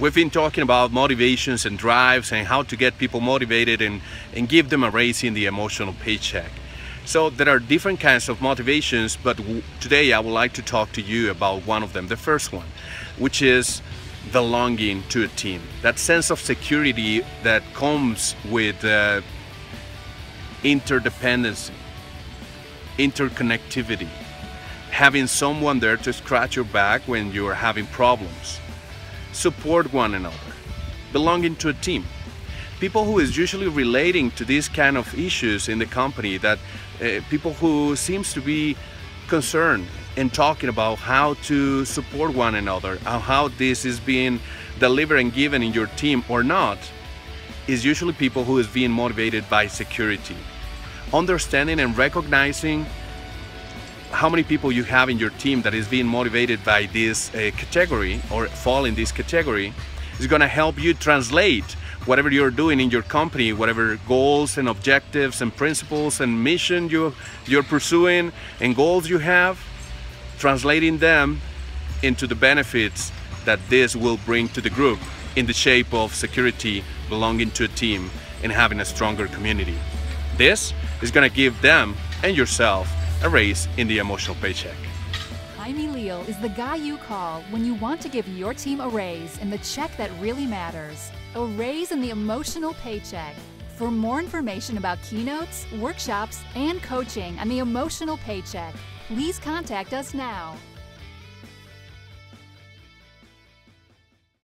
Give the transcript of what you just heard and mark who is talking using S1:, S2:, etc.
S1: We've been talking about motivations and drives and how to get people motivated and give them a raise in the emotional paycheck. So there are different kinds of motivations, but today I would like to talk to you about one of them, the first one, which is belonging to a team. That sense of security that comes with interdependency, interconnectivity, having someone there to scratch your back when you're having problems, support one another, belonging to a team. People who is usually relating to these kind of issues in the company, that people who seems to be concerned and talking about how to support one another, how this is being delivered and given in your team or not, is usually people who is being motivated by security. Understanding and recognizing how many people you have in your team that is being motivated by this category or fall in this category is going to help you translate whatever you're doing in your company, whatever goals and objectives and principles and mission you're pursuing and goals you have, translating them into the benefits that this will bring to the group in the shape of security, belonging to a team, and having a stronger community. This is going to give them and yourself a raise in the emotional paycheck.
S2: Jaime Leal is the guy you call when you want to give your team a raise in the check that really matters. A raise in the emotional paycheck. For more information about keynotes, workshops, and coaching on the emotional paycheck, please contact us now.